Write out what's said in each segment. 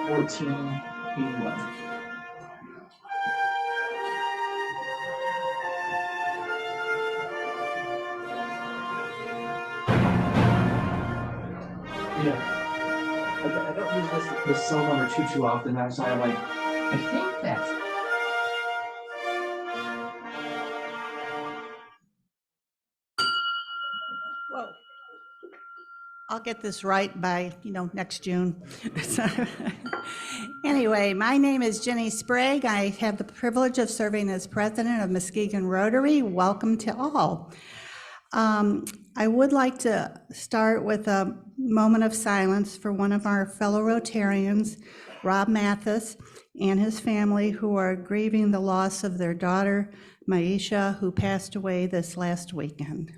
1481. Yeah. I don't use this cell number too often. That's why I'm like, I think that's. Whoa. I'll get this right by, next June. Anyway, my name is Jenny Sprague. I have the privilege of serving as president of Muskegon Rotary. Welcome to all. I would like to start with a moment of silence for one of our fellow Rotarians, Rob Mathis, and his family, who are grieving the loss of their daughter, Maisha, who passed away this last weekend.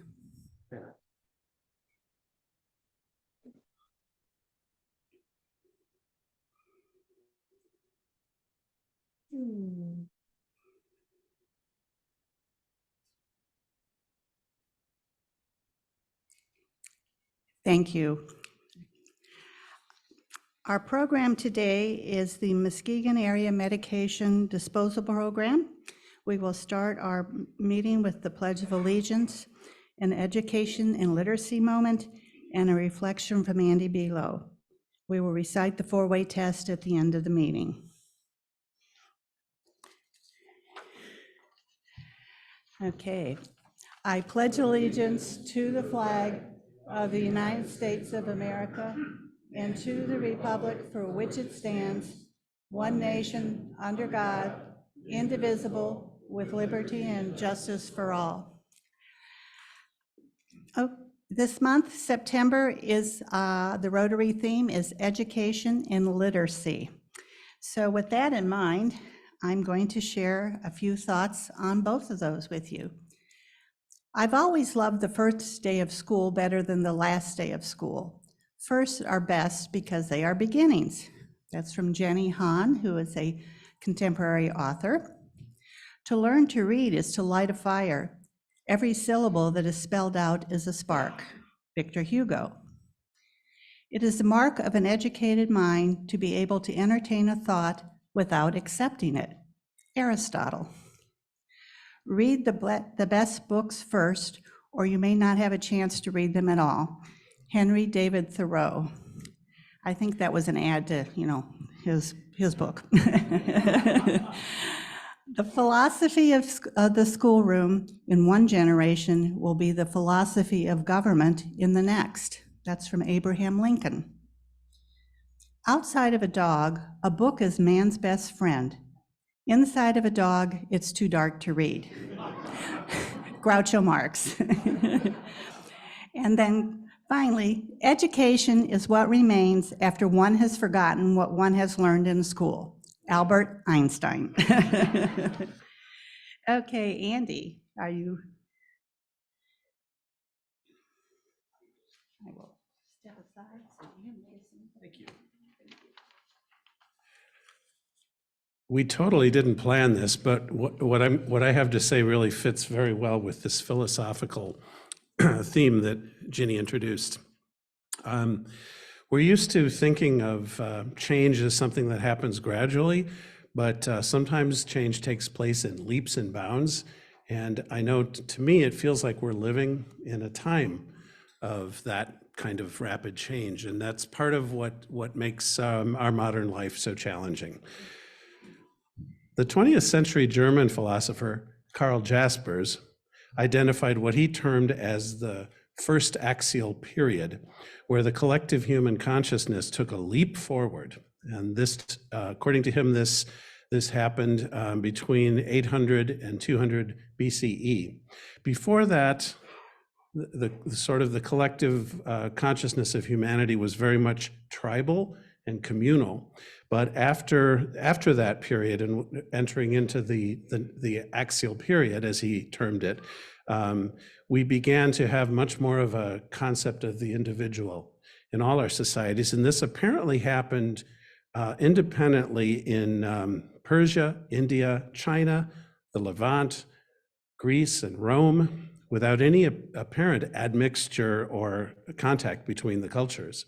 Thank you. Our program today is the Muskegon Area Medication Disposal Program. We will start our meeting with the Pledge of Allegiance, an education and literacy moment, and a reflection from Andy Below. We will recite the four-way test at the end of the meeting. Okay. I pledge allegiance to the flag of the United States of America and to the republic for which it stands, one nation, under God, indivisible, with liberty and justice for all. Oh, this month, September, is the Rotary theme is education and literacy. So with that in mind, I'm going to share a few thoughts on both of those with you. I've always loved the first day of school better than the last day of school. First are best because they are beginnings. That's from Jenny Han, who is a contemporary author. To learn to read is to light a fire. Every syllable that is spelled out is a spark. Victor Hugo. It is the mark of an educated mind to be able to entertain a thought without accepting it. Aristotle. Read the best books first, or you may not have a chance to read them at all. Henry David Thoreau. I think that was an ad to, his book. The philosophy of the schoolroom in one generation will be the philosophy of government in the next. That's from Abraham Lincoln. Outside of a dog, a book is man's best friend. Inside of a dog, it's too dark to read. Groucho Marx. And then finally, education is what remains after one has forgotten what one has learned in school. Albert Einstein. Okay, Andy, are you? I will step aside so you can listen. Thank you. We totally didn't plan this, but what I have to say really fits very well with this philosophical theme that Ginny introduced. We're used to thinking of change as something that happens gradually, but sometimes change takes place in leaps and bounds. And I know to me, it feels like we're living in a time of that kind of rapid change. And that's part of what makes our modern life so challenging. The 20th century German philosopher Karl Jaspers identified what he termed as the first axial period, where the collective human consciousness took a leap forward. And this, according to him, this happened between 800 and 200 BCE. Before that, the sort of the collective consciousness of humanity was very much tribal and communal. But after that period and entering into the axial period, as he termed it, we began to have much more of a concept of the individual in all our societies. And this apparently happened independently in Persia, India, China, the Levant, Greece, and Rome, without any apparent admixture or contact between the cultures.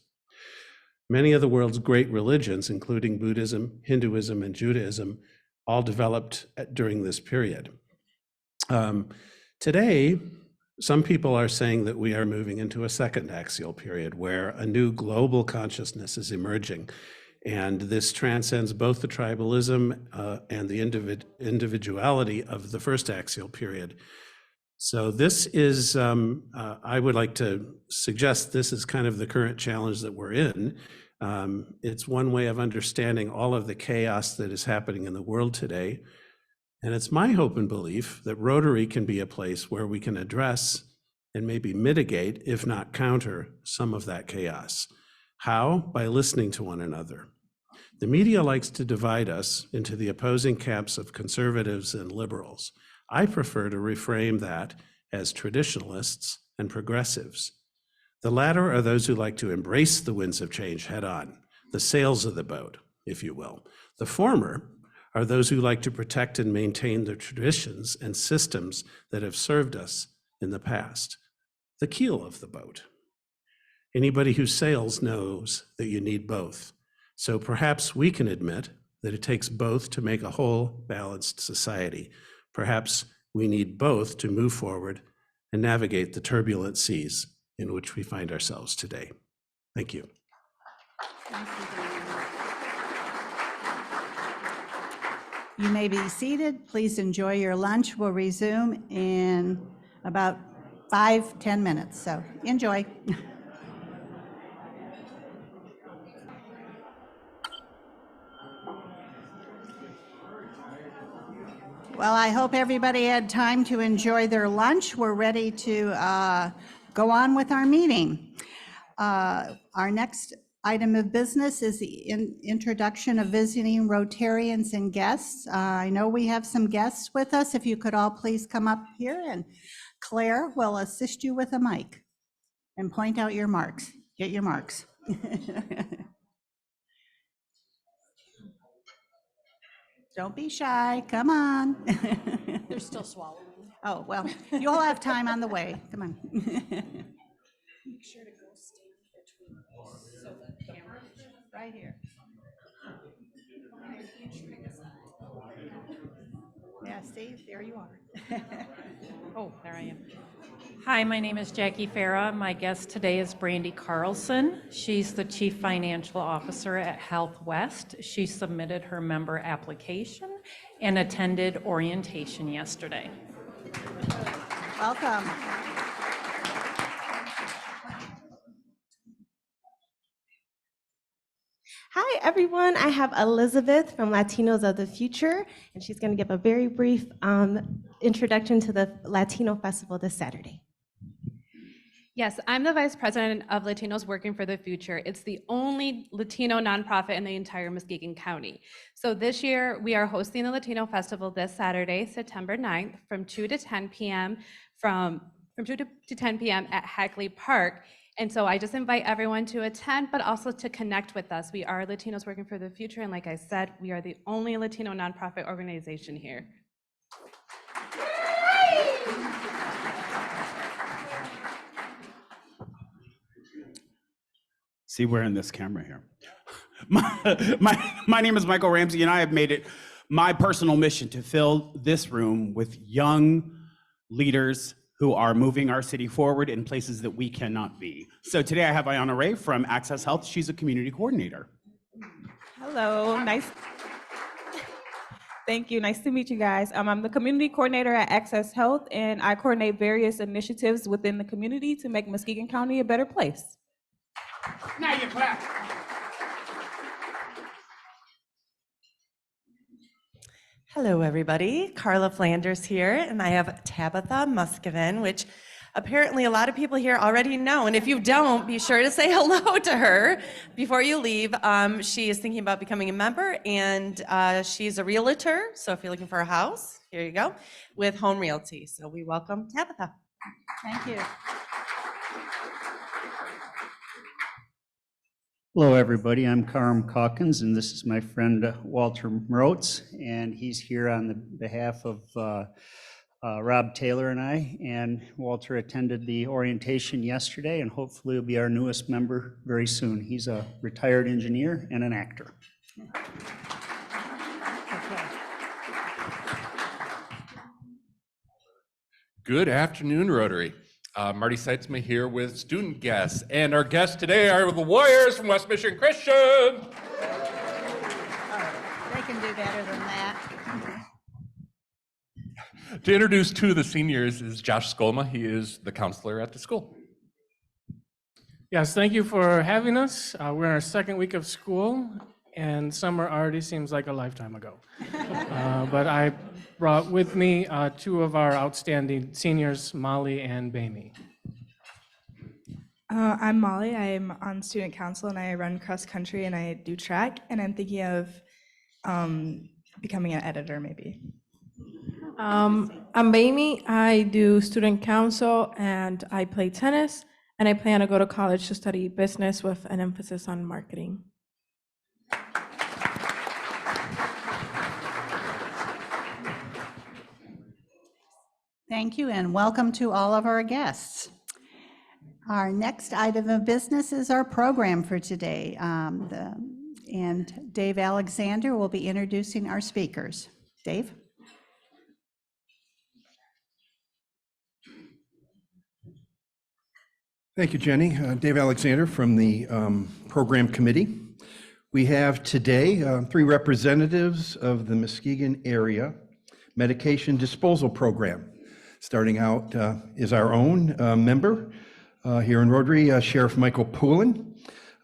Many of the world's great religions, including Buddhism, Hinduism, and Judaism, all developed during this period. Today, some people are saying that we are moving into a second axial period where a new global consciousness is emerging. And this transcends both the tribalism and the individuality of the first axial period. So this is, I would like to suggest this is kind of the current challenge that we're in. It's one way of understanding all of the chaos that is happening in the world today. And it's my hope and belief that Rotary can be a place where we can address and maybe mitigate, if not counter, some of that chaos. How? By listening to one another. The media likes to divide us into the opposing camps of conservatives and liberals. I prefer to reframe that as traditionalists and progressives. The latter are those who like to embrace the winds of change head on, the sails of the boat, if you will. The former are those who like to protect and maintain the traditions and systems that have served us in the past, the keel of the boat. Anybody who sails knows that you need both. So perhaps we can admit that it takes both to make a whole, balanced society. Perhaps we need both to move forward and navigate the turbulent seas in which we find ourselves today. Thank you. You may be seated. Please enjoy your lunch. We'll resume in about 5-10 minutes, so enjoy. Well, I hope everybody had time to enjoy their lunch. We're ready to go on with our meeting. Our next item of business is the introduction of visiting Rotarians and guests. I know we have some guests with us. If you could all please come up here, and Claire will assist you with a mic and point out your marks. Get your marks. Don't be shy, come on. They're still swallowing. Oh, well, you'll have time on the way, come on. Make sure to go stand between us so the camera. Right here. Yeah, see, there you are. Oh, there I am. Hi, my name is Jackie Farah. My guest today is Brandy Carlson. She's the Chief Financial Officer at Health West. She submitted her member application and attended orientation yesterday. Welcome. Hi, everyone. I have Elizabeth from Latinos of the Future, and she's going to give a very brief introduction to the Latino Festival this Saturday. Yes, I'm the Vice President of Latinos Working for the Future. It's the only Latino nonprofit in the entire Muskegon County. So this year, we are hosting the Latino Festival this Saturday, September 9th, from 2 to 10 p.m. from 2 to 10 p.m. at Hackley Park. And so I just invite everyone to attend, but also to connect with us. We are Latinos Working for the Future, and like I said, we are the only Latino nonprofit organization here. See, we're in this camera here. My name is Michael Ramsey, and I have made it my personal mission to fill this room with young leaders who are moving our city forward in places that we cannot be. So today I have Ayana Ray from Access Health. She's a community coordinator. Hello, nice. Thank you, nice to meet you guys. I'm the community coordinator at Access Health, and I coordinate various initiatives within the community to make Muskegon County a better place. Now you clap. Hello, everybody. Carla Flanders here, and I have Tabitha Muscovin, which apparently a lot of people here already know. And if you don't, be sure to say hello to her before you leave. She is thinking about becoming a member, and she's a realtor. So if you're looking for a house, here you go, with Home Realty. So we welcome Tabitha. Thank you. Hello, everybody. I'm Carm Calkins, and this is my friend Walter Mrotz, and he's here on the behalf of Rob Taylor and I, and Walter attended the orientation yesterday, and hopefully will be our newest member very soon. He's a retired engineer and an actor. Good afternoon, Rotary. Marty Seitzma here with student guests, and our guests today are the Warriors from West Michigan Christian. They can do better than that. To introduce two of the seniors is Josh Skolma. He is the counselor at the school. Yes, thank you for having us. We're in our second week of school, and summer already seems like a lifetime ago. But I brought with me two of our outstanding seniors, Molly and Bamie. I'm Molly. I'm on student council and I run cross country and I do track, and I'm thinking of becoming an editor maybe. I'm Bamie. I do student council and I play tennis, and I plan to go to college to study business with an emphasis on marketing. Thank you, and welcome to all of our guests. Our next item of business is our program for today. And Dave Alexander will be introducing our speakers. Dave? Thank you, Jenny. Dave Alexander from the Program Committee. We have today three representatives of the Muskegon Area Medication Disposal Program. Starting out is our own member here in Rotary, Sheriff Michael Poulin,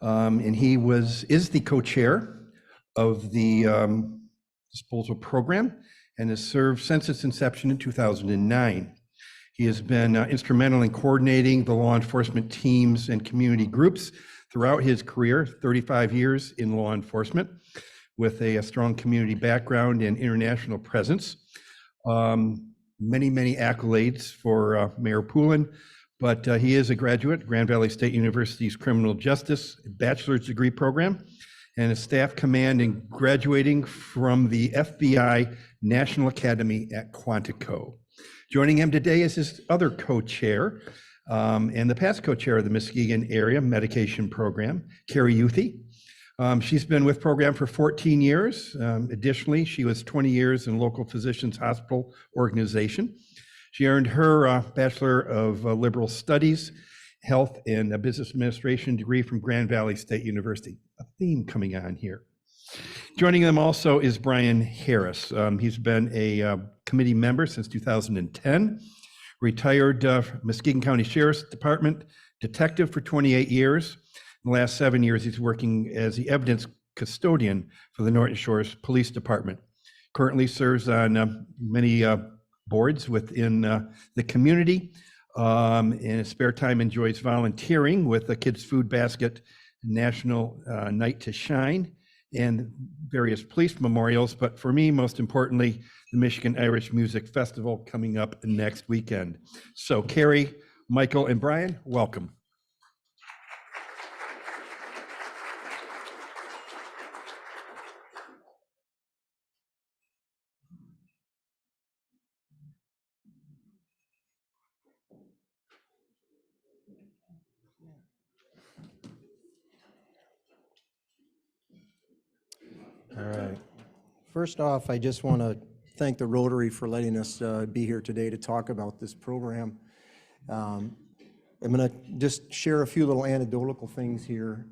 and he is the co-chair of the disposal program and has served since its inception in 2009. He has been instrumental in coordinating the law enforcement teams and community groups throughout his career, 35 years in law enforcement, with a strong community background and international presence. Many accolades for Mayor Poulin, but he is a graduate, Grand Valley State University's Criminal Justice Bachelor's Degree Program, and a staff command in graduating from the FBI National Academy at Quantico. Joining him today is his other co-chair and the past co-chair of the Muskegon Area Medication Program, Carrie Youthy. She's been with program for 14 years. Additionally, she was 20 years in local physicians hospital organization. She earned her Bachelor of Liberal Studies, Health and Business Administration degree from Grand Valley State University. A theme coming on here. Joining them also is Brian Harris. He's been a committee member since 2010, retired Muskegon County Sheriff's Department detective for 28 years. In the last 7 years, he's working as the evidence custodian for the Norton Shores Police Department. Currently serves on many boards within the community. In his spare time, enjoys volunteering with the Kids Food Basket National Night to Shine and various police memorials. But for me, most importantly, the Michigan Irish Music Festival coming up next weekend. So Carrie, Michael, and Brian, welcome. All right. First off, I just want to thank the Rotary for letting us be here today to talk about this program. I'm going to just share a few little anecdotal things here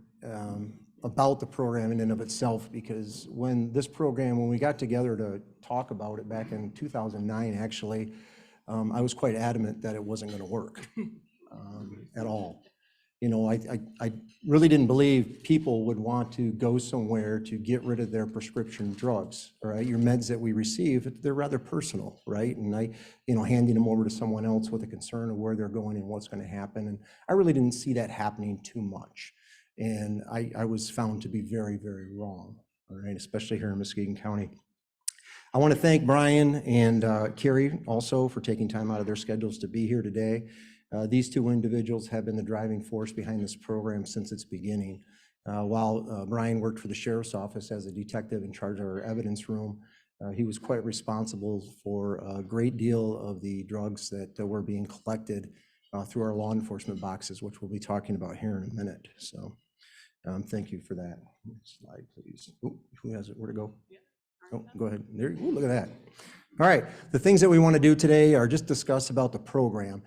about the program in and of itself, because when we got together to talk about it back in 2009, actually, I was quite adamant that it wasn't going to work at all. You know, I really didn't believe people would want to go somewhere to get rid of their prescription drugs, right? Your meds that we receive, they're rather personal, right? And handing them over to someone else with a concern of where they're going and what's going to happen. And I really didn't see that happening too much. And I was found to be very, very wrong, all right? Especially here in Muskegon County. I want to thank Brian and Carrie also for taking time out of their schedules to be here today. These two individuals have been the driving force behind this program since its beginning. While Brian worked for the Sheriff's Office as a detective in charge of our evidence room, He was quite responsible for a great deal of the drugs that were being collected through our law enforcement boxes, which we'll be talking about here in a minute. So thank you for that. Next slide, please. Ooh, who has it? Where to go? Oh, go ahead. There, ooh, look at that. All right, the things that we want to do today are just discuss about the program.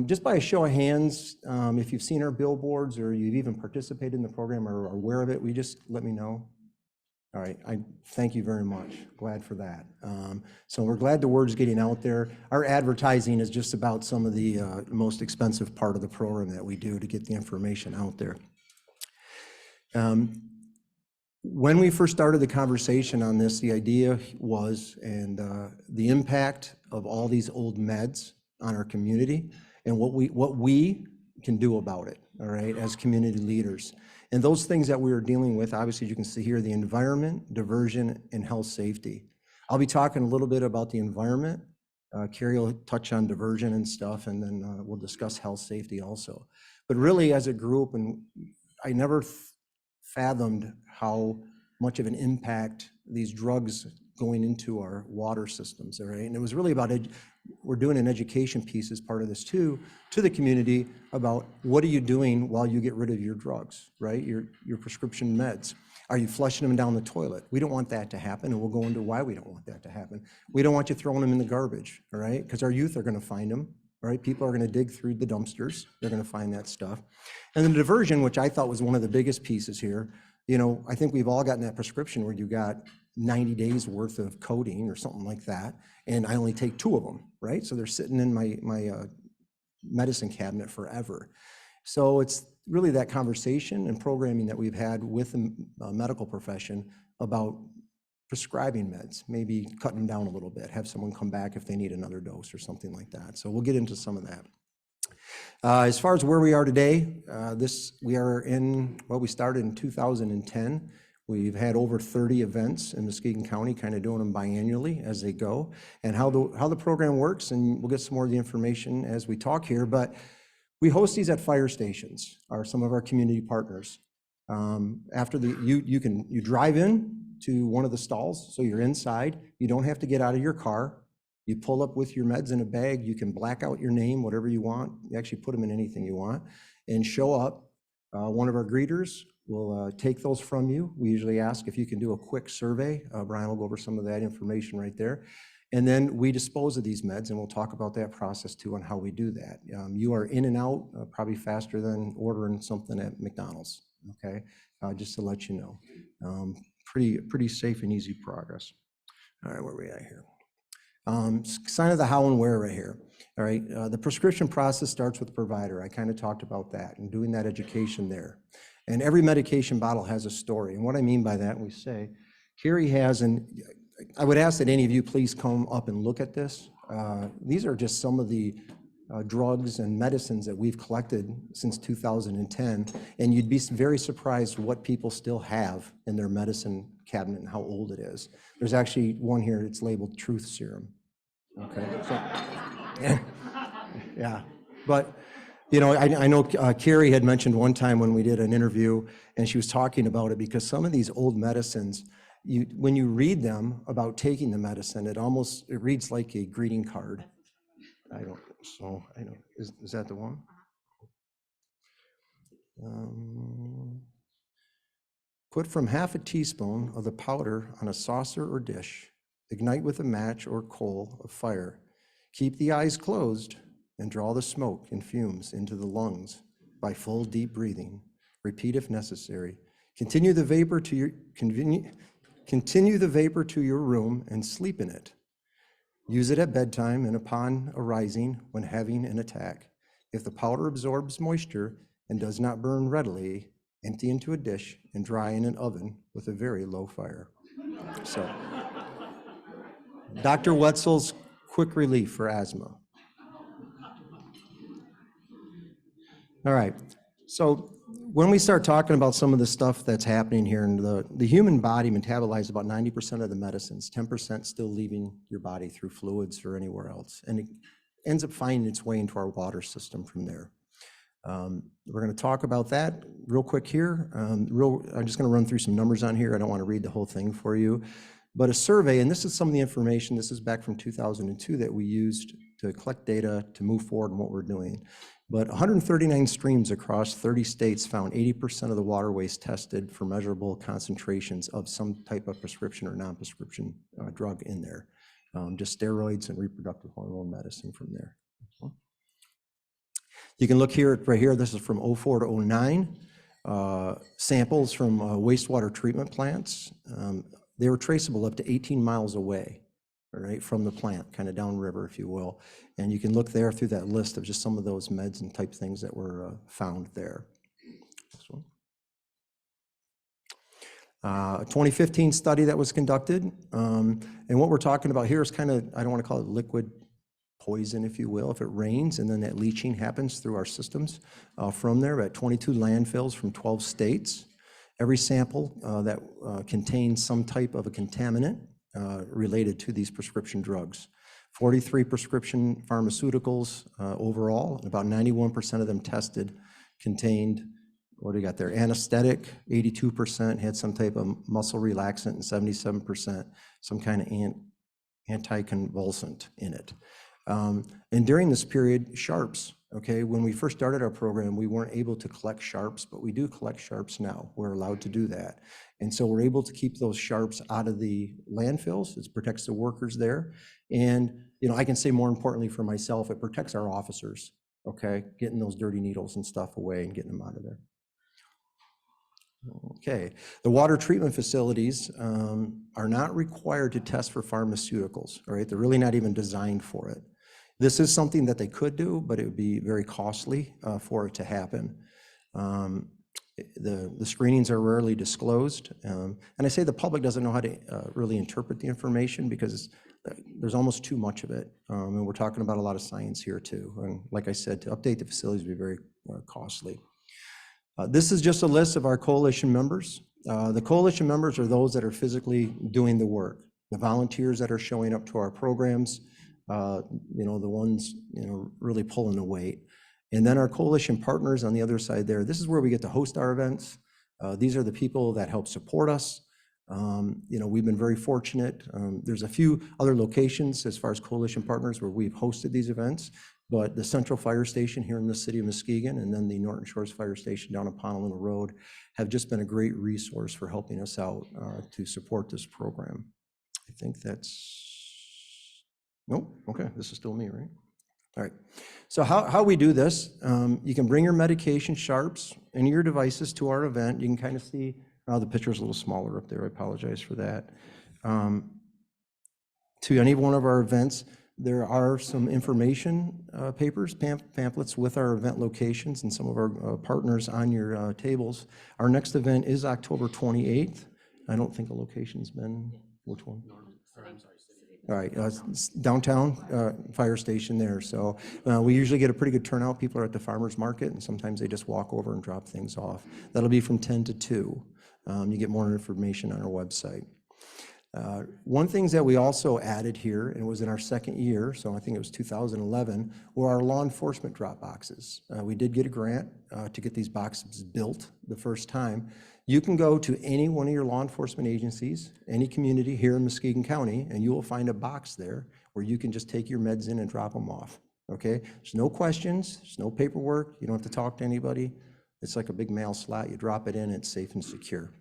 Just by a show of hands, if you've seen our billboards or you've even participated in the program or are aware of it, we just let me know. All right, I thank you very much. Glad for that. So we're glad the word's getting out there. Our advertising is just about some of the most expensive part of the program that we do to get the information out there. When we first started the conversation on this, the idea was, and the impact of all these old meds on our community and what we can do about it, all right, as community leaders. And those things that we are dealing with, obviously, you can see here, the environment, diversion, and health safety. I'll be talking a little bit about the environment. Carrie will touch on diversion and stuff, and then we'll discuss health safety also. But really, as a group, and I never fathomed how much of an impact these drugs going into our water systems, all right? And it was really about, we're doing an education piece as part of this too, to the community about what are you doing while you get rid of your drugs, right? Your prescription meds. Are you flushing them down the toilet? We don't want that to happen, and we'll go into why we don't want that to happen. We don't want you throwing them in the garbage, all right? Because our youth are gonna find them, all right? People are gonna dig through the dumpsters. They're gonna find that stuff. And then diversion, which I thought was one of the biggest pieces here. You know, I think we've all gotten that prescription where you got 90 days worth of codeine or something like that, and I only take 2 of them, right? So they're sitting in my medicine cabinet forever. So it's really that conversation and programming that we've had with the medical profession about prescribing meds, maybe cutting them down a little bit, have someone come back if they need another dose or something like that. So we'll get into some of that. As far as where we are today, we are in, well, we started in 2010. We've had over 30 events in Muskegon County, kind of doing them biannually as they go, and how the program works, and we'll get some more of the information as we talk here, but we host these at fire stations, are some of our community partners. After you drive in to one of the stalls, so you're inside, you don't have to get out of your car. You pull up with your meds in a bag, you can black out your name, whatever you want. You actually put them in anything you want, and show up. One of our greeters will take those from you. We usually ask if you can do a quick survey. Brian will go over some of that information right there. And then we dispose of these meds, and we'll talk about that process too and how we do that. You are in and out probably faster than ordering something at McDonald's, okay? Just to let you know. Pretty safe and easy progress. All right, where are we at here? Sign of the how and where right here. All right, the prescription process starts with the provider. I kind of talked about that and doing that education there. And every medication bottle has a story. And what I mean by that, we say, here he has, and I would ask that any of you please come up and look at this. These are just some of the drugs and medicines that we've collected since 2010. And you'd be very surprised what people still have in their medicine cabinet and how old it is. There's actually one here that's labeled Truth Serum. Okay, so, yeah, but you know, I know Carrie had mentioned one time when we did an interview, and she was talking about it because some of these old medicines, when you read them about taking the medicine, it reads like a greeting card. I know, is that the one? Put from half a teaspoon of the powder on a saucer or dish. Ignite with a match or coal of fire. Keep the eyes closed and draw the smoke and fumes into the lungs by full deep breathing. Repeat if necessary. Continue the vapor to your room and sleep in it. Use it at bedtime and upon arising when having an attack. If the powder absorbs moisture and does not burn readily, empty into a dish and dry in an oven with a very low fire. So, Dr. Wetzel's quick relief for asthma. All right, so when we start talking about some of the stuff that's happening here, and the human body metabolizes about 90% of the medicines, 10% still leaving your body through fluids or anywhere else, and it ends up finding its way into our water system from there. We're going to talk about that real quick here. I'm just going to run through some numbers on here. I don't want to read the whole thing for you. But a survey, and this is some of the information, this is back from 2002 that we used to collect data to move forward in what we're doing. But 139 streams across 30 states found 80% of the waterways tested for measurable concentrations of some type of prescription or non-prescription drug in there. Just steroids and reproductive hormone medicine from there. You can look here, right here, this is from 04 to 09. Samples from wastewater treatment plants. They were traceable up to 18 miles away, all right, from the plant, kind of downriver, if you will. And you can look there through that list of just some of those meds and type things that were found there. This one. A 2015 study that was conducted. And what we're talking about here is kind of, I don't want to call it liquid poison, if you will, if it rains, and then that leaching happens through our systems from there. At 22 landfills from 12 states. Every sample that contains some type of a contaminant related to these prescription drugs. 43 prescription pharmaceuticals overall, and about 91% of them tested contained, what do you got there? Anesthetic, 82% had some type of muscle relaxant, and 77% some kind of anticonvulsant in it. And during this period, sharps, okay, when we first started our program, we weren't able to collect sharps, but we do collect sharps now. We're allowed to do that. And so we're able to keep those sharps out of the landfills. It protects the workers there. And, you know, I can say more importantly for myself, it protects our officers, okay, getting those dirty needles and stuff away and getting them out of there. Okay, the water treatment facilities are not required to test for pharmaceuticals, all right? They're really not even designed for it. This is something that they could do, but it would be very costly for it to happen. The screenings are rarely disclosed. And I say the public doesn't know how to really interpret the information because there's almost too much of it. And we're talking about a lot of science here too. And like I said, to update the facilities would be very costly. This is just a list of our coalition members. The coalition members are those that are physically doing the work. The volunteers that are showing up to our programs, you know, the ones, you know, really pulling the weight. And then our coalition partners on the other side there, this is where we get to host our events. These are the people that help support us. You know, we've been very fortunate. There's a few other locations as far as coalition partners where we've hosted these events, but the Central Fire Station here in the city of Muskegon and then the Norton Shores Fire Station down on Honolulu Road have just been a great resource for helping us out to support this program. I think that's, nope, okay, this is still me, right? All right, so how we do this, you can bring your medication sharps and your devices to our event. You can kind of see, the picture's a little smaller up there, I apologize for that. To any one of our events, there are some information papers, pamphlets with our event locations and some of our partners on your tables. Our next event is October 28th. I don't think the location's been, which one? All right, downtown fire station there. So we usually get a pretty good turnout. People are at the farmer's market and sometimes they just walk over and drop things off. That'll be from 10 to 2. You get more information on our website. One things that we also added here, and it was in our second year, so I think it was 2011, were our law enforcement drop boxes. We did get a grant to get these boxes built the first time. You can go to any one of your law enforcement agencies, any community here in Muskegon County, and you will find a box there where you can just take your meds in and drop them off, okay? There's no questions, there's no paperwork, you don't have to talk to anybody. It's like a big mail slot, you drop it in, it's safe and secure.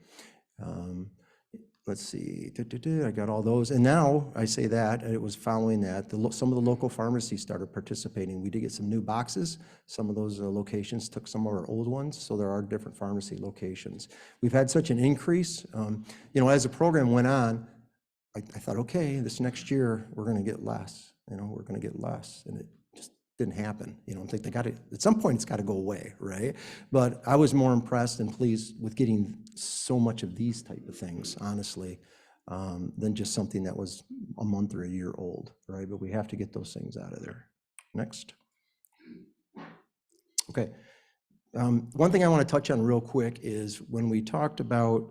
Let's see, I got all those. And now I say that, and it was following that, some of the local pharmacies started participating. We did get some new boxes. Some of those locations took some of our old ones, so there are different pharmacy locations. We've had such an increase. You know, as the program went on, I thought, okay, this next year, we're gonna get less. You know, we're gonna get less, and it just didn't happen. You know, I think they got to, at some point, it's got to go away, right? But I was more impressed and pleased with getting so much of these type of things, honestly, than just something that was a month or a year old, right? But we have to get those things out of there. Next. Okay. One thing I want to touch on real quick is when we talked about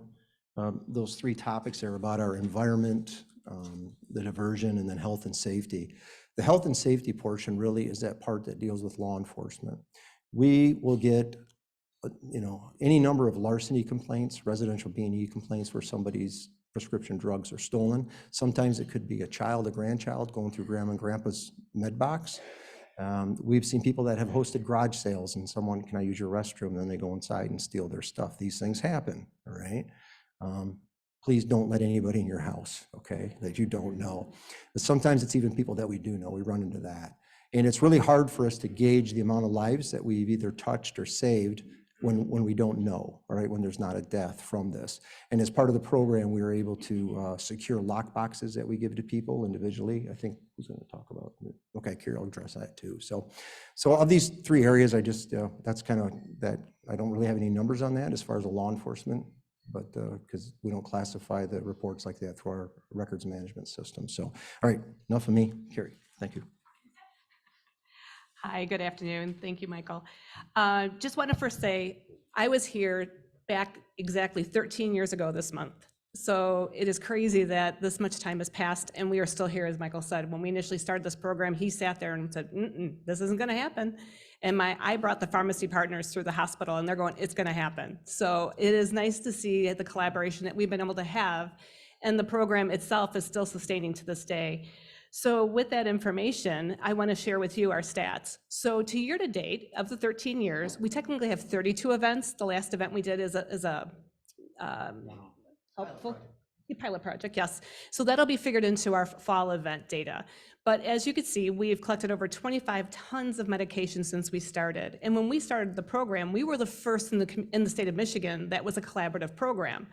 those 3 topics there about our environment, the diversion, and then health and safety. The health and safety portion really is that part that deals with law enforcement. We will get, you know, any number of larceny complaints, residential B&E complaints where somebody's prescription drugs are stolen. Sometimes it could be a child, a grandchild going through grandma and grandpa's med box. We've seen people that have hosted garage sales and someone, can I use your restroom? And then they go inside and steal their stuff. These things happen, all right? Please don't let anybody in your house, okay, that you don't know. But sometimes it's even people that we do know. We run into that. And it's really hard for us to gauge the amount of lives that we've either touched or saved when we don't know, all right, when there's not a death from this. And as part of the program, we were able to secure lock boxes that we give to people individually. I think, who's going to talk about it? Okay, Carrie will address that too. So of these 3 areas, I just, that's kind of that, I don't really have any numbers on that as far as the law enforcement, but because we don't classify the reports like that through our records management system. So, all right, enough of me. Carrie, thank you. Hi, good afternoon. Thank you, Michael. Just want to first say, I was here back exactly 13 years ago this month. So it is crazy that this much time has passed and we are still here, as Michael said. When we initially started this program, he sat there and said, this isn't going to happen. And I brought the pharmacy partners through the hospital and they're going, it's going to happen. So it is nice to see the collaboration that we've been able to have, and the program itself is still sustaining to this day. So with that information, I want to share with you our stats. So to year to date, of the 13 years, we technically have 32 events. The last event we did is a helpful pilot project, yes. So that'll be figured into our fall event data. But as you can see, we've collected over 25 tons of medication since we started. And when we started the program, we were the first in the state of Michigan that was a collaborative program.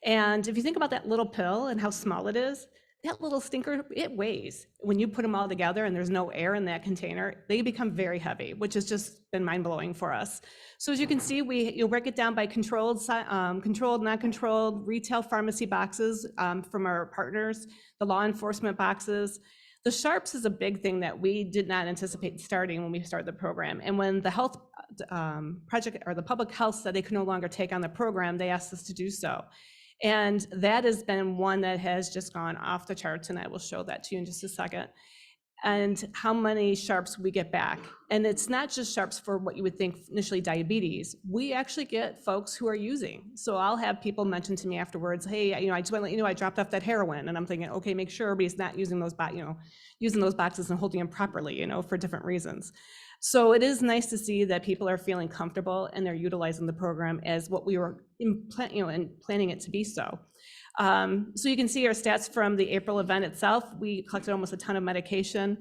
And if you think about that little pill and how small it is, that little stinker, it weighs. When you put them all together and there's no air in that container, they become very heavy, which has just been mind-blowing for us. So as you can see, you'll break it down by controlled, non-controlled, retail pharmacy boxes from our partners, the law enforcement boxes. The sharps is a big thing that we did not anticipate starting when we started the program. And when the health project or the public health said they could no longer take on the program, they asked us to do so. And that has been one that has just gone off the charts, and I will show that to you in just a second. And how many sharps we get back. And it's not just sharps for what you would think initially diabetes. We actually get folks who are using. So I'll have people mention to me afterwards, hey, I just want to let you know I dropped off that heroin. And I'm thinking, okay, make sure everybody's not using those, using those boxes and holding them properly, for different reasons. So it is nice to see that people are feeling comfortable and they're utilizing the program as what we were planning it to be so. So you can see our stats from the April event itself. We collected almost a ton of medication.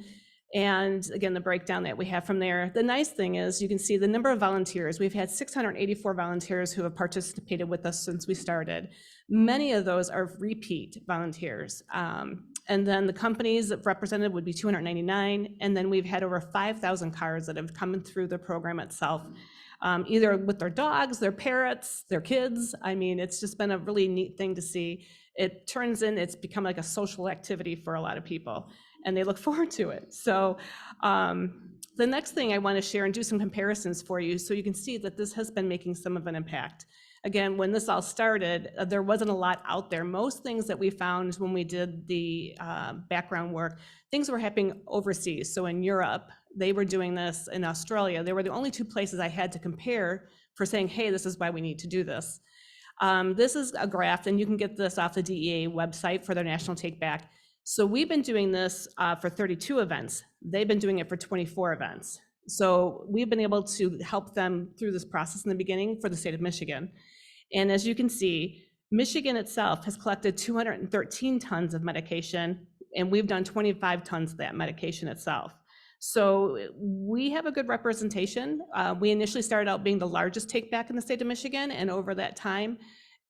And again, the breakdown that we have from there. The nice thing is you can see the number of volunteers. We've had 684 volunteers who have participated with us since we started. Many of those are repeat volunteers. And then the companies represented would be 299. And then we've had over 5,000 cars that have come through the program itself, either with their dogs, their parrots, their kids. I mean, it's just been a really neat thing to see. It's become like a social activity for a lot of people, and they look forward to it. So the next thing I want to share and do some comparisons for you so you can see that this has been making some of an impact. Again, when this all started, there wasn't a lot out there. Most things that we found when we did the background work, things were happening overseas. So in Europe, they were doing this. In Australia, they were the only 2 places I had to compare for saying, hey, this is why we need to do this. This is a graph, and you can get this off the DEA website for their national take back. So we've been doing this for 32 events. They've been doing it for 24 events. So we've been able to help them through this process in the beginning for the state of Michigan. And as you can see, Michigan itself has collected 213 tons of medication, and we've done 25 tons of that medication itself. So we have a good representation. We initially started out being the largest take back in the state of Michigan, and over that time,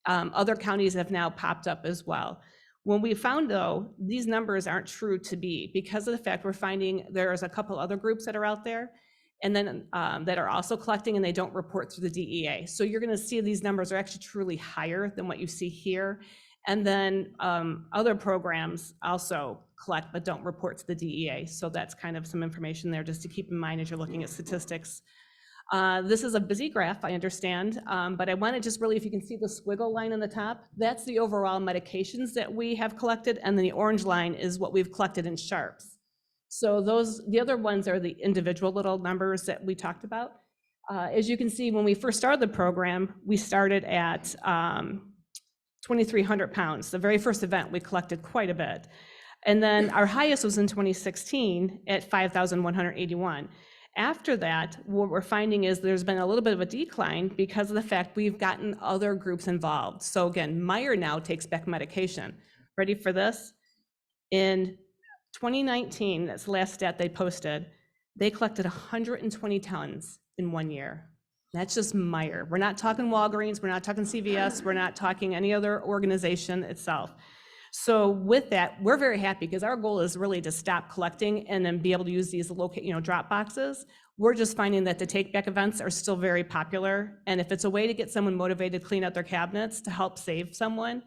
other counties have now popped up as well. When we found, though, these numbers aren't true to be because of the fact we're finding there's a couple other groups that are out there and then that are also collecting, and they don't report through the DEA. So you're going to see these numbers are actually truly higher than what you see here. And then other programs also collect but don't report to the DEA. So that's kind of some information there just to keep in mind as you're looking at statistics. This is a busy graph, I understand, but I want to just really, if you can see the squiggle line on the top, that's the overall medications that we have collected, and then the orange line is what we've collected in sharps. So the other ones are the individual little numbers that we talked about. As you can see, when we first started the program, we started at 2,300 pounds. The very first event, we collected quite a bit. And then our highest was in 2016 at 5,181. After that, what we're finding is there's been a little bit of a decline because of the fact we've gotten other groups involved. So again, Meyer now takes back medication. Ready for this? In 2019, that's the last stat they posted, they collected 120 tons in 1 year. That's just Meyer. We're not talking Walgreens, we're not talking CVS, we're not talking any other organization itself. So with that, we're very happy because our goal is really to stop collecting and then be able to use these drop boxes. We're just finding that the take back events are still very popular. And if it's a way to get someone motivated to clean out their cabinets to help save someone,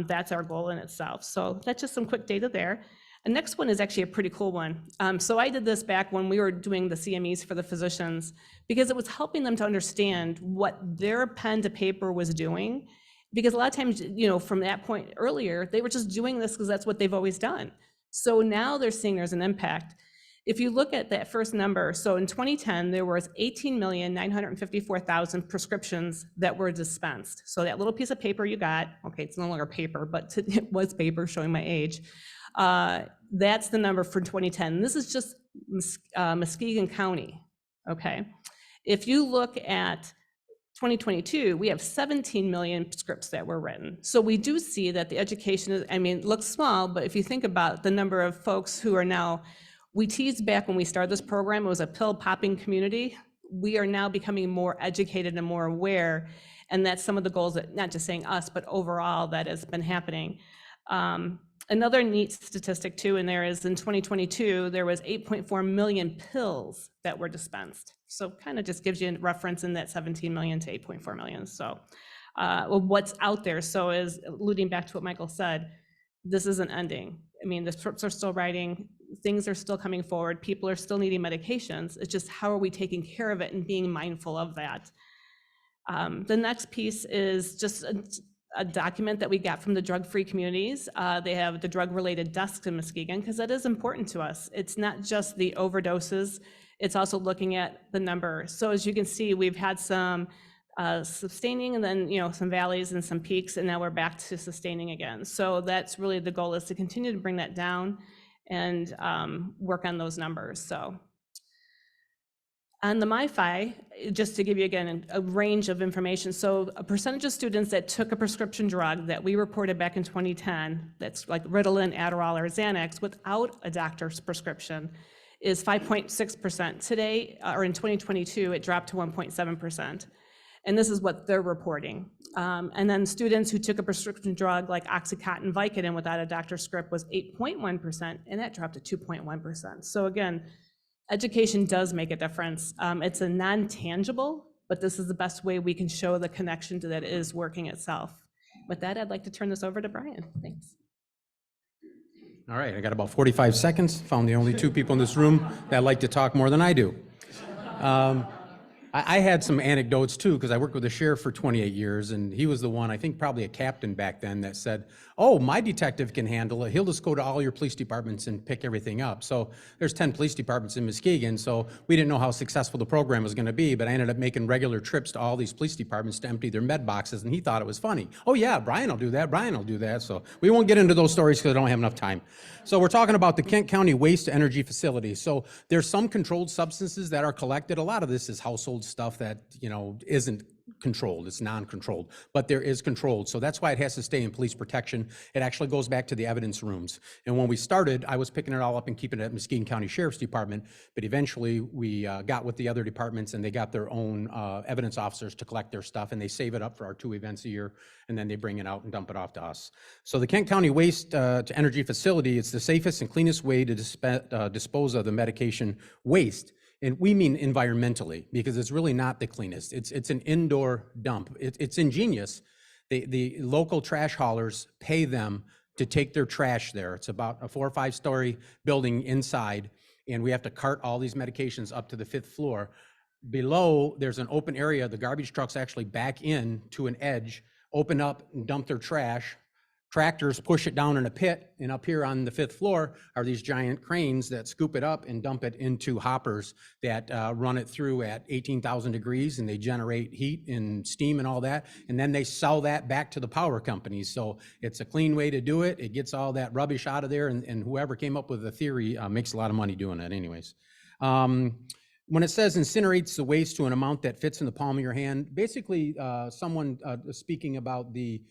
that's our goal in itself. So that's just some quick data there. The next one is actually a pretty cool one. So I did this back when we were doing the CMEs for the physicians because it was helping them to understand what their pen to paper was doing. Because a lot of times, from that point earlier, they were just doing this because that's what they've always done. So now they're seeing there's an impact. If you look at that first number, so in 2010, there was 18,954,000 prescriptions that were dispensed. So that little piece of paper you got, okay, it's no longer paper, but it was paper, showing my age. That's the number for 2010. This is just Muskegon County, okay? If you look at 2022, we have 17 million scripts that were written. So we do see that the education is, it looks small, but if you think about the number of folks who are now, we teased back when we started this program, it was a pill popping community. We are now becoming more educated and more aware. And that's some of the goals that, not just saying us, but overall that has been happening. Another neat statistic too in there is in 2022, there was 8.4 million pills that were dispensed. So kind of just gives you a reference in that 17 million to 8.4 million. So what's out there. So is alluding back to what Michael said, this isn't ending. The scripts are still writing, things are still coming forward, people are still needing medications. It's just how are we taking care of it and being mindful of that. The next piece is just a document that we got from the drug-free communities. They have the drug-related desks in Muskegon because that is important to us. It's not just the overdoses, it's also looking at the number. So as you can see, we've had some sustaining and then some valleys and some peaks, and now we're back to sustaining again. So that's really the goal, is to continue to bring that down and work on those numbers. So on the MiFi, just to give you again a range of information, so a percentage of students that took a prescription drug that we reported back in 2010, that's like Ritalin, Adderall, or Xanax, without a doctor's prescription, is 5.6%. Today, or in 2022, it dropped to 1.7%. And this is what they're reporting. And then students who took a prescription drug like Oxycontin, Vicodin without a doctor's script was 8.1%, and that dropped to 2.1%. So again, education does make a difference. It's a non-tangible, but this is the best way we can show the connection to that it is working itself. With that, I'd like to turn this over to Brian. Thanks. All right, I got about 45 seconds. Found the only two people in this room that like to talk more than I do. I had some anecdotes too, because I worked with the sheriff for 28 years, and he was the one, I think probably a captain back then, that said, oh, my detective can handle it. He'll just go to all your police departments and pick everything up. So there's 10 police departments in Muskegon, so we didn't know how successful the program was going to be, but I ended up making regular trips to all these police departments to empty their med boxes, and he thought it was funny. Oh yeah, Brian will do that, Brian will do that. So we won't get into those stories because I don't have enough time. So we're talking about the Kent County Waste to Energy Facility. So there's some controlled substances that are collected. A lot of this is household stuff that, isn't controlled, it's non-controlled, but there is controlled. So that's why it has to stay in police protection. It actually goes back to the evidence rooms. And when we started, I was picking it all up and keeping it at Muskegon County Sheriff's Department, but eventually we got with the other departments and they got their own evidence officers to collect their stuff, and they save it up for our 2 events a year, and then they bring it out and dump it off to us. So the Kent County Waste to Energy Facility, it's the safest and cleanest way to dispose of the medication waste. And we mean environmentally, because it's really not the cleanest. It's an indoor dump. It's ingenious. The local trash haulers pay them to take their trash there. It's about a 4 or 5 story building inside, and we have to cart all these medications up to the 5th floor. Below, there's an open area. The garbage trucks actually back in to an edge, open up and dump their trash, tractors push it down in a pit, and up here on the 5th floor are these giant cranes that scoop it up and dump it into hoppers that run it through at 18,000 degrees, and they generate heat and steam and all that, and then they sell that back to the power companies. So it's a clean way to do it. It gets all that rubbish out of there, and whoever came up with the theory makes a lot of money doing it anyways. When it says incinerates the waste to an amount that fits in the palm of your hand, basically someone speaking about the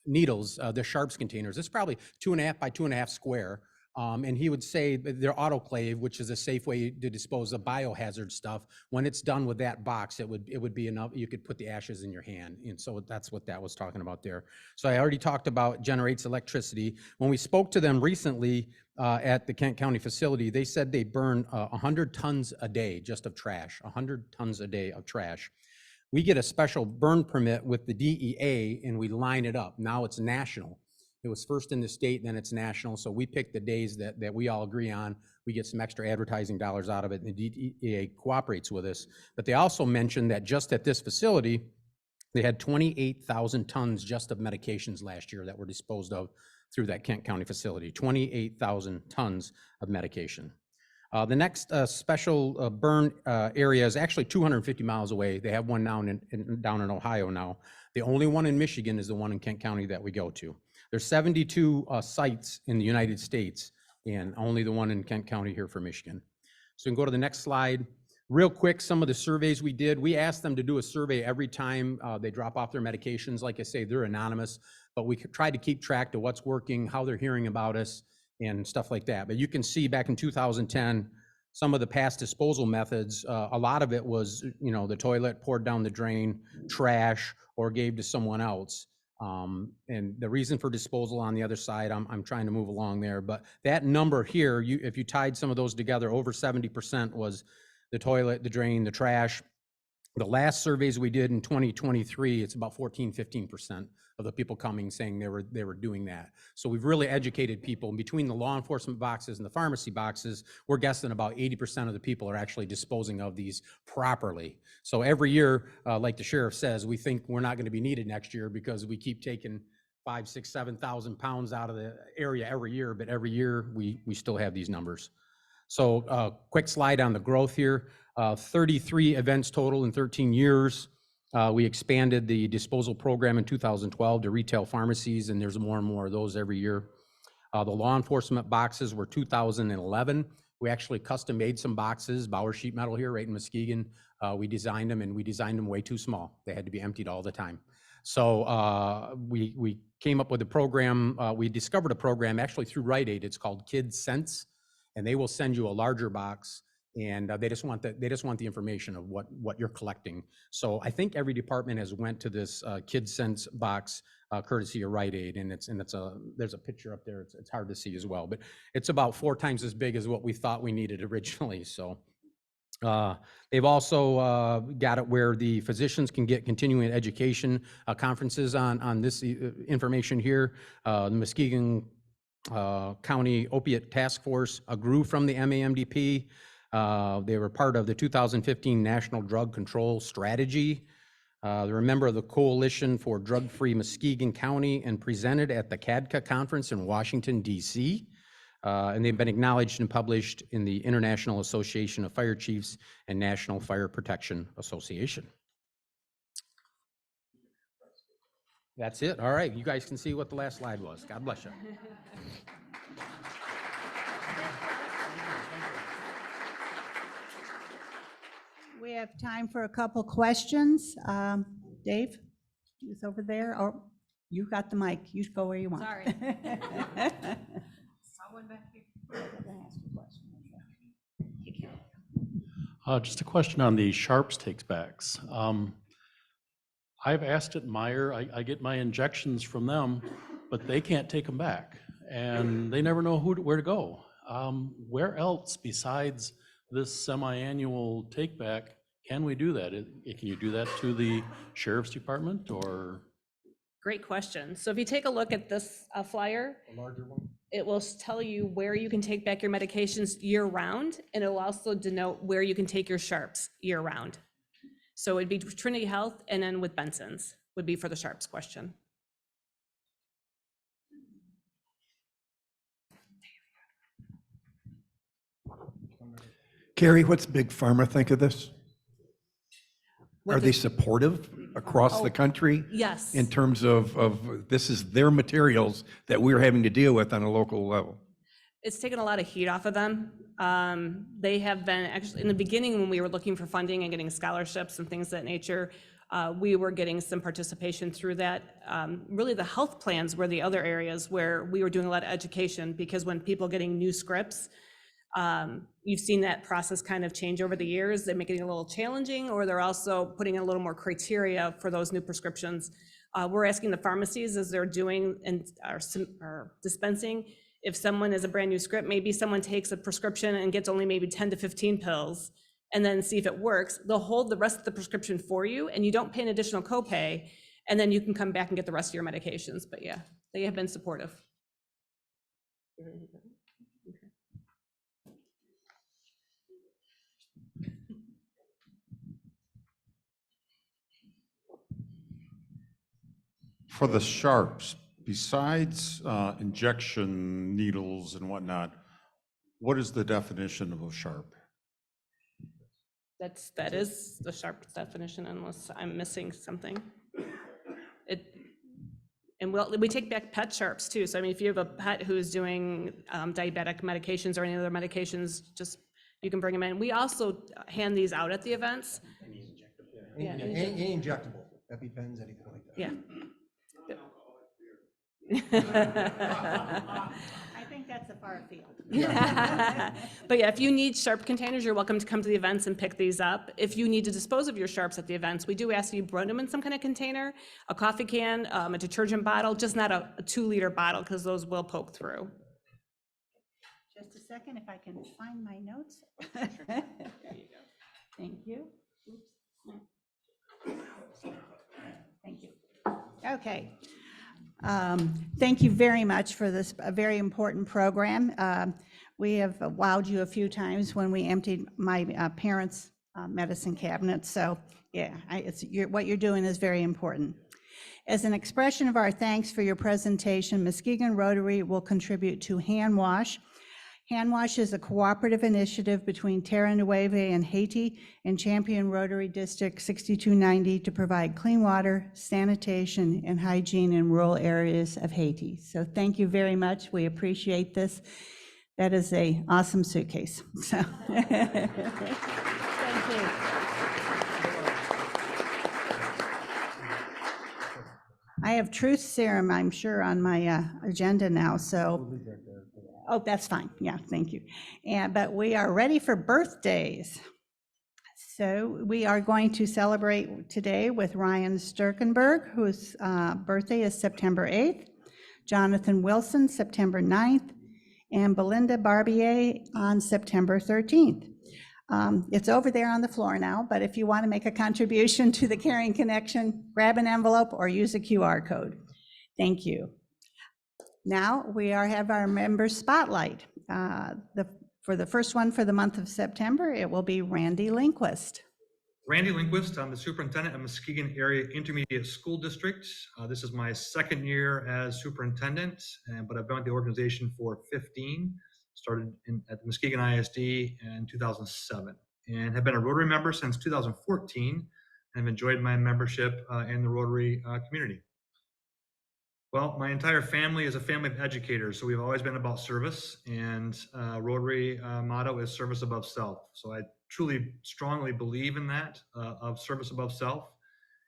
needles, the sharps containers, it's probably 2.5 by 2.5 square. And he would say that their autoclave, which is a safe way to dispose of biohazard stuff, when it's done with that box, it would be enough. You could put the ashes in your hand. And so that's what that was talking about there. So I already talked about generates electricity. When we spoke to them recently at the Kent County facility, they said they burn 100 tons a day just of trash, 100 tons a day of trash. We get a special burn permit with the DEA and we line it up. Now it's national. It was first in the state, then it's national. So we pick the days that we all agree on. We get some extra advertising dollars out of it, and the DEA cooperates with us. But they also mentioned that just at this facility, they had 28,000 tons just of medications last year that were disposed of through that Kent County facility, 28,000 tons of medication. The next special burn area is actually 250 miles away. They have one now down in Ohio now. The only one in Michigan is the one in Kent County that we go to. There's 72 sites in the United States, and only the one in Kent County here for Michigan. So we can go to the next slide. Real quick, some of the surveys we did, we asked them to do a survey every time they drop off their medications. Like I say, they're anonymous, but we tried to keep track of what's working, how they're hearing about us, and stuff like that. But you can see back in 2010, some of the past disposal methods, a lot of it was, the toilet poured down the drain, trash, or gave to someone else. And the reason for disposal on the other side, I'm trying to move along there, but that number here, if you tied some of those together, over 70% was the toilet, the drain, the trash. The last surveys we did in 2023, it's about 15% of the people coming saying they were doing that. So we've really educated people. Between the law enforcement boxes and the pharmacy boxes, we're guessing about 80% of the people are actually disposing of these properly. So every year, like the sheriff says, we think we're not going to be needed next year because we keep taking 5, 6, 7,000 pounds out of the area every year, but every year we still have these numbers. So quick slide on the growth here. 33 events total in 13 years. We expanded the disposal program in 2012 to retail pharmacies, and there's more and more of those every year. The law enforcement boxes were 2011. We actually custom made some boxes, Bauer Sheet Metal here right in Muskegon. We designed them, and we designed them way too small. They had to be emptied all the time. So we came up with a program. We discovered a program actually through Rite Aid. It's called Kids Sense, and they will send you a larger box. And they just want the information of what you're collecting. So I think every department has went to this Kids Sense box courtesy of Rite Aid, and there's a picture up there. It's hard to see as well, but it's about 4 times as big as what we thought we needed originally. So they've also got it where the physicians can get continuing education conferences on this information here. The Muskegon County Opiate Task Force grew from the MAMDP. They were part of the 2015 National Drug Control Strategy. They're a member of the Coalition for Drug-Free Muskegon County and presented at the CADCA conference in Washington, D.C. And they've been acknowledged and published in the International Association of Fire Chiefs and National Fire Protection Association. That's it. All right. You guys can see what the last slide was. God bless you. We have time for a couple questions. Dave, is over there, or you got the mic. You go where you want. Sorry. Someone back here. Just a question on the Sharps takes backs. I've asked at Meyer, I get my injections from them, but they can't take them back, and they never know where to go. Where else besides this semi-annual take back can we do that? Can you do that to the Sheriff's Department or? Great question. So if you take a look at this flyer, A larger one? it will tell you where you can take back your medications year round, and it will also denote where you can take your Sharps year round. So it'd be Trinity Health, and then with Benson's would be for the Sharps question. Carrie, what's Big Pharma think of this? What Are they does- supportive across the country? Yes. In terms of this is their materials that we're having to deal with on a local level? It's taken a lot of heat off of them. They have been, actually, in the beginning, when we were looking for funding and getting scholarships and things of that nature, we were getting some participation through that. Really, the health plans were the other areas where we were doing a lot of education, because when people getting new scripts, you've seen that process kind of change over the years. They make it a little challenging, or they're also putting in a little more criteria for those new prescriptions. We're asking the pharmacies, as they're doing and are dispensing, if someone is a brand new script, maybe someone takes a prescription and gets only maybe 10 to 15 pills, and then see if it works. They'll hold the rest of the prescription for you, and you don't pay an additional copay, and then you can come back and get the rest of your medications. But yeah, they have been supportive. For the sharps, besides injection needles and whatnot, what is the definition of a sharp? That is the sharp definition, unless I'm missing something. And we take back pet sharps too. So I mean, if you have a pet who's doing diabetic medications or any other medications, just, you can bring them in. We also hand these out at the events. Yeah, Any injectable, EpiPens, anything like that. yeah. I think that's a far field. But yeah, if you need sharp containers, you're welcome to come to the events and pick these up. If you need to dispose of your sharps at the events, we do ask you put them in some kind of container, a coffee can, a detergent bottle, just not a 2-liter bottle, because those will poke through. Just a second, if I can find my notes. Thank you. Oops. Thank you. Okay. Thank you very much for this very important program. We have wowed you a few times when we emptied my parents' medicine cabinet. So yeah, what you're doing is very important. As an expression of our thanks for your presentation, Muskegon Rotary will contribute to Hand Wash. Hand Wash is a cooperative initiative between Terra Nueva and Haiti and Champion Rotary District 6290 to provide clean water, sanitation, and hygiene in rural areas of Haiti. So thank you very much. We appreciate this. That is an awesome suitcase. So thank you. I have truth serum, I'm sure, on my agenda now, so. Oh, that's fine. Yeah, thank you. But we are ready for birthdays. So we are going to celebrate today with Ryan Sturkenberg, whose birthday is September 8th, Jonathan Wilson, September 9th, and Belinda Barbier on September 13th. It's over there on the floor now, but if you want to make a contribution to the Caring Connection, grab an envelope or use a QR code. Thank you. Now we have our member spotlight. For the first one for the month of September, it will be Randy Lindquist. Randy Lindquist, I'm the superintendent of Muskegon Area Intermediate School District. This is my second year as superintendent, but I've been with the organization for 15. Started at the Muskegon ISD in 2007 and have been a Rotary member since 2014 and have enjoyed my membership in the Rotary community. Well, my entire family is a family of educators, so we've always been about service, and Rotary motto is service above self. So I truly strongly believe in that, of service above self,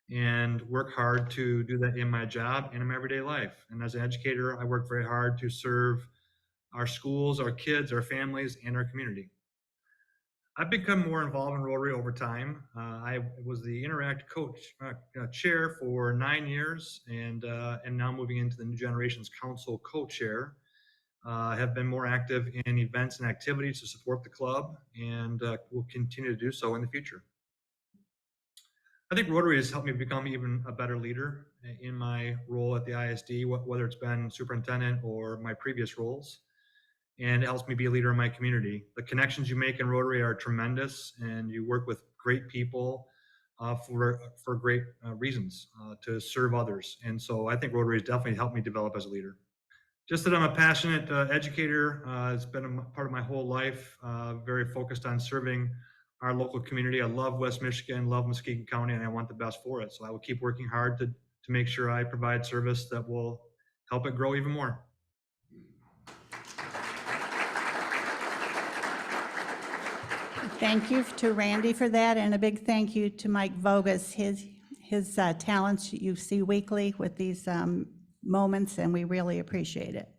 and work hard to do that in my job and in my everyday life. And as an educator, I work very hard to serve our schools, our kids, our families, and our community. I've become more involved in Rotary over time. I was the Interact coach chair for 9 years, and now moving into the New Generations Council co-chair. Have been more active in events and activities to support the club, and will continue to do so in the future. I think Rotary has helped me become even a better leader in my role at the ISD, whether it's been superintendent or my previous roles. And it helps me be a leader in my community. The connections you make in Rotary are tremendous, and you work with great people for great reasons to serve others. And so I think Rotary has definitely helped me develop as a leader. Just that I'm a passionate educator. It's been a part of my whole life, very focused on serving our local community. I love West Michigan, love Muskegon County, and I want the best for it. So I will keep working hard to make sure I provide service that will help it grow even more. Thank you to Randy for that, and a big thank you to Mike Vogus. His talents you see weekly with these moments, and we really appreciate it.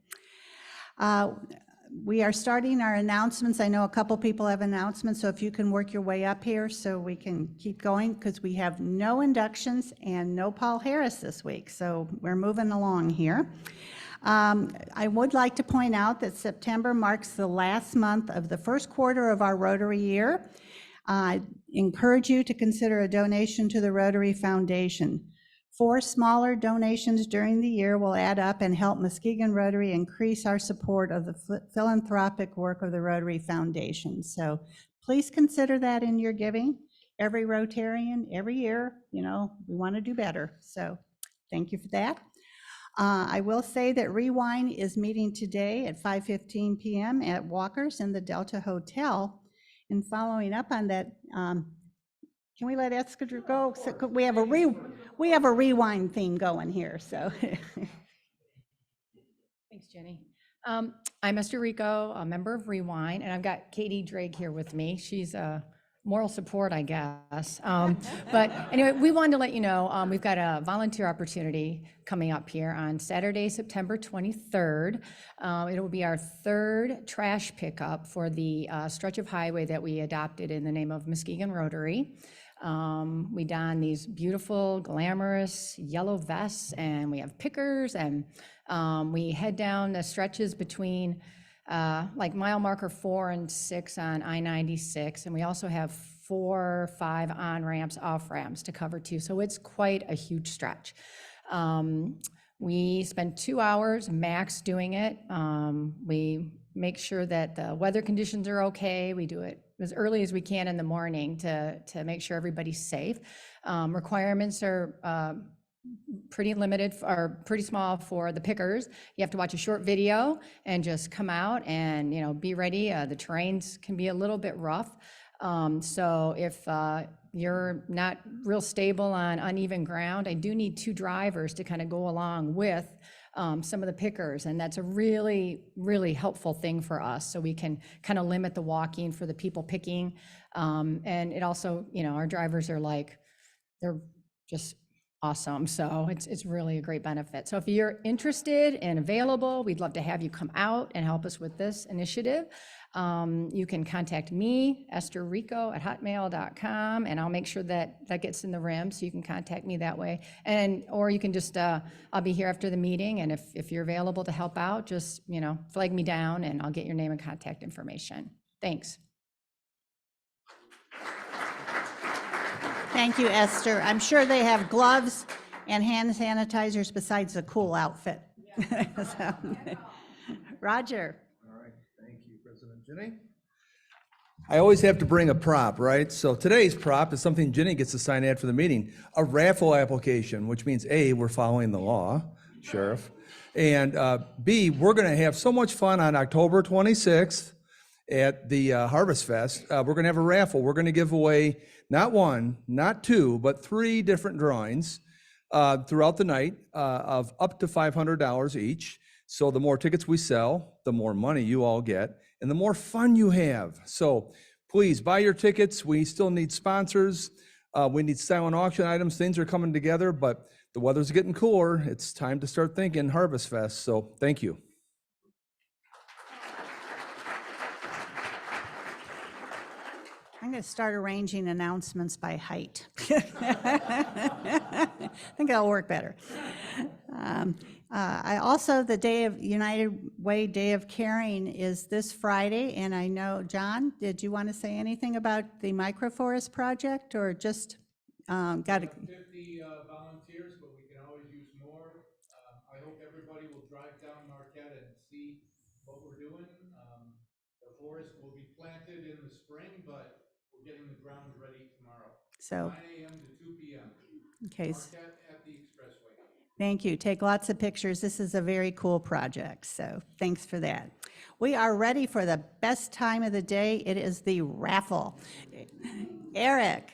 We are starting our announcements. I know a couple people have announcements, so if you can work your way up here so we can keep going, because we have no inductions and no Paul Harris this week, so we're moving along here. I would like to point out that September marks the last month of the first quarter of our Rotary year. I encourage you to consider a donation to the Rotary Foundation. 4 smaller donations during the year will add up and help Muskegon Rotary increase our support of the philanthropic work of the Rotary Foundation. So please consider that in your giving. Every Rotarian, every year, we want to do better. So thank you for that. I will say that Rewind is meeting today at 5:15 p.m. at Walker's in the Delta Hotel. And following up on that, can we let Esker go? So we have a Rewind theme going here, so. Thanks, Jenny. I'm Esther Rico, a member of Rewind, and I've got Katie Drake here with me. She's a moral support, I guess. But anyway, we wanted to let you know, we've got a volunteer opportunity coming up here on Saturday, September 23rd. It will be our 3rd trash pickup for the stretch of highway that we adopted in the name of Muskegon Rotary. We don these beautiful, glamorous yellow vests, and we have pickers, and we head down the stretches between like mile marker 4 and 6 on I-96, and we also have 4 or 5 on-ramps, off-ramps to cover too, so it's quite a huge stretch. We spend 2 hours max doing it. We make sure that the weather conditions are okay. We do it as early as we can in the morning to make sure everybody's safe. Requirements are pretty limited or pretty small for the pickers. You have to watch a short video and just come out and be ready. The terrains can be a little bit rough. So if you're not real stable on uneven ground, I do need 2 drivers to kind of go along with some of the pickers, and that's a really, really helpful thing for us, so we can kind of limit the walking for the people picking. And it also, our drivers are they're just awesome, so it's really a great benefit. So if you're interested and available, we'd love to have you come out and help us with this initiative. You can contact me, EstherRico@hotmail.com, and I'll make sure that gets in the rim, so you can contact me that way. Or you can just, I'll be here after the meeting, and if you're available to help out, just, flag me down and I'll get your name and contact information. Thanks. Thank you, Esther. I'm sure they have gloves and hand sanitizers besides the cool outfit. So, Roger. All right, thank you, President Jenny. I always have to bring a prop, right? So today's prop is something Jenny gets to sign after the meeting, a raffle application, which means A, we're following the law, Sheriff, and B, we're gonna have so much fun on October 26th at the Harvest Fest. We're gonna have a raffle. We're gonna give away not 1, not 2, but 3 different drawings throughout the night of up to $500 each. So the more tickets we sell, the more money you all get, and the more fun you have. So please buy your tickets. We still need sponsors. We need silent auction items. Things are coming together, but the weather's getting cooler. It's time to start thinking Harvest Fest. So thank you. I'm going to start arranging announcements by height. I think that'll work better. The Day of United Way Day of Caring is this Friday, and I know, John, did you want to say anything about the Microforest project, or just got to? 50 volunteers, but we can always use more. I hope everybody will drive down Marquette and see what we're doing. The forest will be planted in the spring, but we're getting the ground ready tomorrow. So 9 a.m. to 2 p.m. Okay. Marquette at the Expressway. Thank you. Take lots of pictures. This is a very cool project, so thanks for that. We are ready for the best time of the day. It is the raffle. Eric.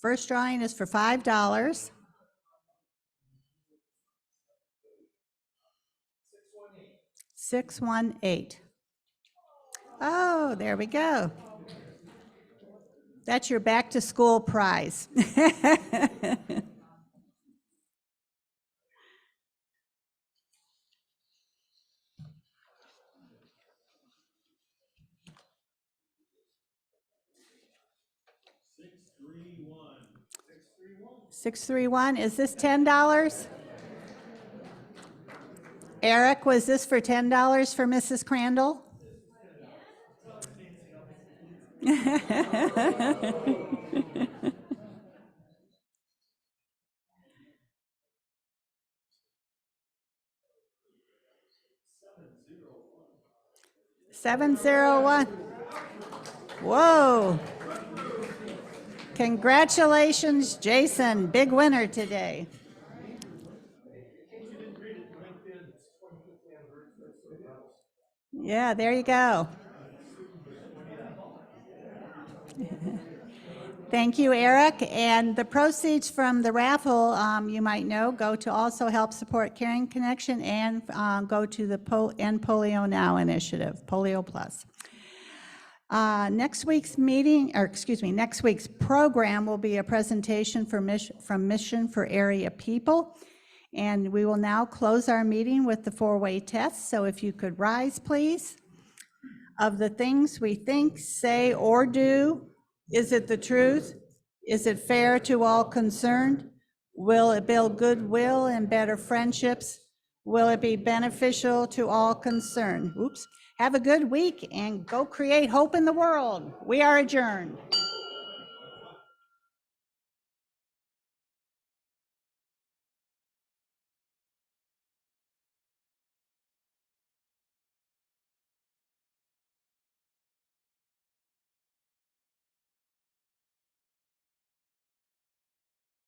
First drawing is for $5. 618. Oh, there we go. That's your back to school prize. $631. Is this $10? Eric, was this for $10 for Mrs. Crandall? $701. Whoa. Congratulations, Jason. Big winner today. Yeah, there you go. Thank you, Eric. And the proceeds from the raffle, you might know, go to also help support Caring Connection and go to the End Polio Now initiative, Polio Plus. Next week's program will be a presentation from Mission for Area People. And we will now close our meeting with the four-way test. So if you could rise, please. Of the things we think, say, or do, is it the truth? Is it fair to all concerned? Will it build goodwill and better friendships? Will it be beneficial to all concerned? Oops. Have a good week and go create hope in the world. We are adjourned.